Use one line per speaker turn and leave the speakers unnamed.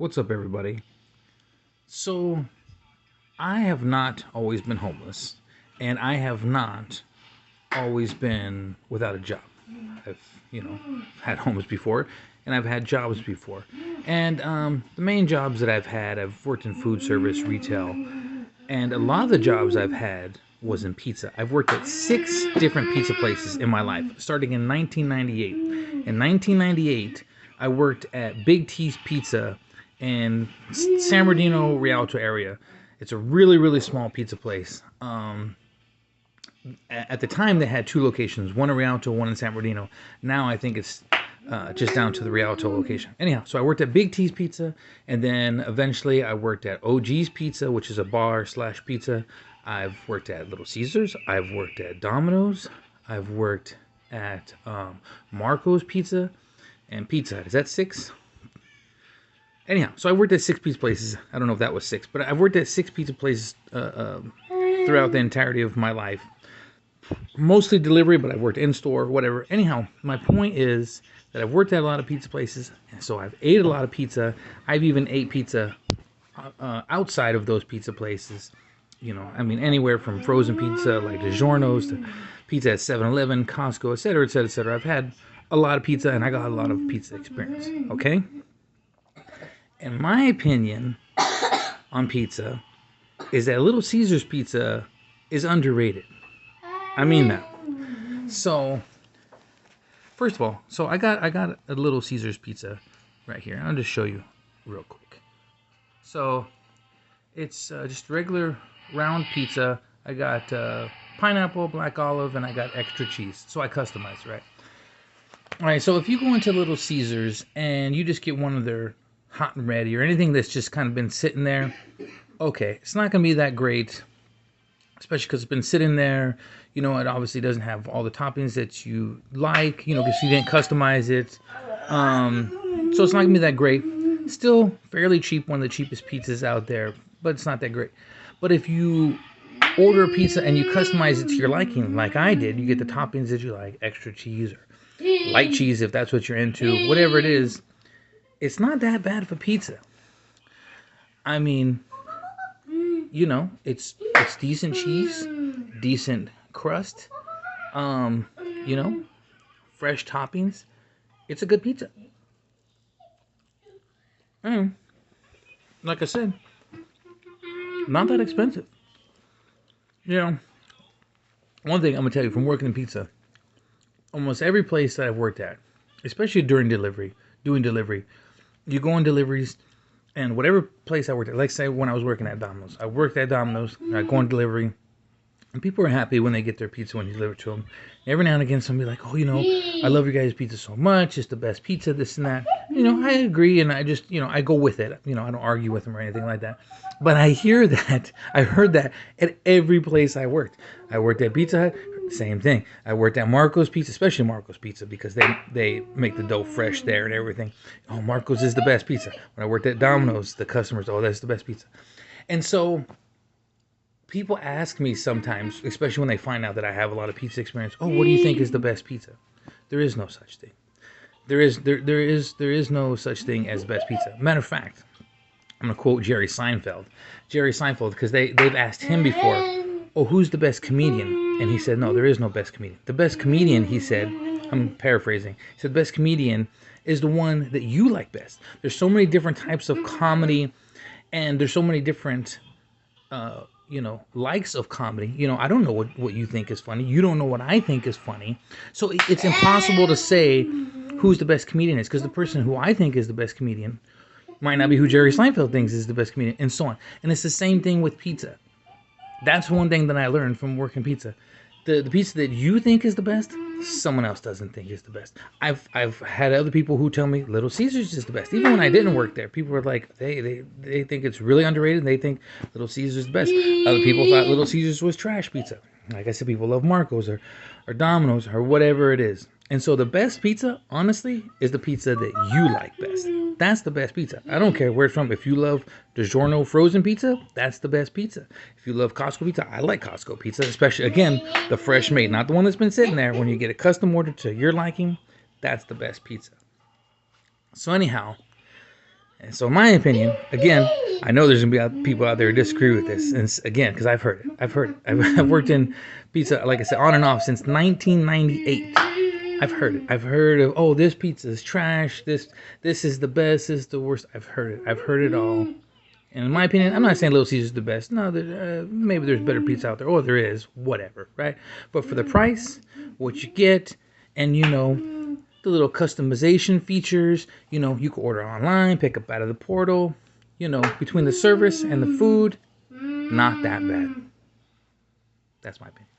What's up, everybody? So, I have not always been homeless, and I have not always been without a job. I've, had homes before, and I've had jobs before. And the main jobs that I've worked in food service, retail, and a lot of the jobs I've had was in pizza. I've worked at 6 different pizza places in my life, starting in 1998. In 1998, I worked at Big T's Pizza in San Bernardino, Rialto area. It's a really, really small pizza place. At the time, they had 2 locations, one in Rialto, one in San Bernardino. Now I think it's just down to the Rialto location. Anyhow, so I worked at Big T's Pizza, and then eventually I worked at OG's Pizza, which is a bar slash pizza. I've worked at Little Caesars. I've worked at Domino's. I've worked at Marco's Pizza and Pizza Hut. Is that 6? Anyhow, so I worked at 6 pizza places. I don't know if that was 6, but I've worked at 6 pizza places throughout the entirety of my life. Mostly delivery, but I've worked in store, whatever. Anyhow, my point is that I've worked at a lot of pizza places, and so I've ate a lot of pizza. I've even ate pizza outside of those pizza places. Anywhere from frozen pizza like DiGiorno's to pizza at 7-Eleven, Costco, etc., etc., etc. I've had a lot of pizza, and I got a lot of pizza experience. Okay. And my opinion on pizza is that Little Caesars Pizza is underrated. I mean that. So, first of all, I got a Little Caesars Pizza right here. I'll just show you real quick. So, it's just regular round pizza. I got pineapple, black olive, and I got extra cheese. So I customized, right? All right, so if you go into Little Caesars and you just get one of their hot and ready or anything that's just kind of been sitting there, okay, it's not going to be that great, especially because it's been sitting there. It obviously doesn't have all the toppings that you like, because you didn't customize it. So it's not going to be that great. Still fairly cheap, one of the cheapest pizzas out there, but it's not that great. But if you order a pizza and you customize it to your liking, like I did, you get the toppings that you like, extra cheese or light cheese if that's what you're into, whatever it is, it's not that bad of a pizza. I mean, it's decent cheese, decent crust, fresh toppings. It's a good pizza. And like I said, not that expensive. One thing I'm gonna tell you from working in pizza, almost every place that I've worked at, especially during doing delivery, you go on deliveries, and whatever place I worked at, like say when I was working at Domino's, I worked at Domino's, I go on delivery, and people are happy when they get their pizza when you deliver to them. Every now and again, somebody like, oh, I love your guys' pizza so much. It's the best pizza, this and that. I agree, and I just, I go with it. I don't argue with them or anything like that. But I heard that at every place I worked. I worked at Pizza Hut, same thing. I worked at Marco's Pizza, especially Marco's Pizza, because they make the dough fresh there and everything. Oh, Marco's is the best pizza. When I worked at Domino's, the customers, oh, that's the best pizza. And so people ask me sometimes, especially when they find out that I have a lot of pizza experience, oh, what do you think is the best pizza? There is no such thing. There is no such thing as best pizza. Matter of fact, I'm gonna quote Jerry Seinfeld. Jerry Seinfeld, because they've asked him before, oh, who's the best comedian? And he said, no, there is no best comedian. The best comedian, he said, I'm paraphrasing, he said, the best comedian is the one that you like best. There's so many different types of comedy, and there's so many different likes of comedy. I don't know what you think is funny. You don't know what I think is funny. So it's impossible to say who's the best comedian is, because the person who I think is the best comedian might not be who Jerry Seinfeld thinks is the best comedian, and so on. And it's the same thing with pizza. That's one thing that I learned from working pizza. The pizza that you think is the best, someone else doesn't think is the best. I've had other people who tell me Little Caesars is the best. Even when I didn't work there, people were like, they think it's really underrated. They think Little Caesars is the best. Other people thought Little Caesars was trash pizza. Like I said, people love Marco's or Domino's or whatever it is. And so the best pizza, honestly, is the pizza that you like best. That's the best pizza. I don't care where it's from. If you love DiGiorno frozen pizza, that's the best pizza. If you love Costco pizza, I like Costco pizza, especially, again, the fresh made, not the one that's been sitting there. When you get a custom order to your liking, that's the best pizza. So anyhow, And so, in my opinion, again, I know there's gonna be people out there who disagree with this, and again, because I've heard it. I've worked in pizza, like I said, on and off since 1998. I've heard it. I've heard of, oh, this pizza is trash. This is the best. This is the worst. I've heard it. I've heard it all. And in my opinion, I'm not saying Little Caesar's the best. No, maybe there's better pizza out there. Oh, there is. Whatever, right? But for the price, what you get, and the little customization features, you can order online, pick up out of the portal, between the service and the food, not that bad. That's my opinion.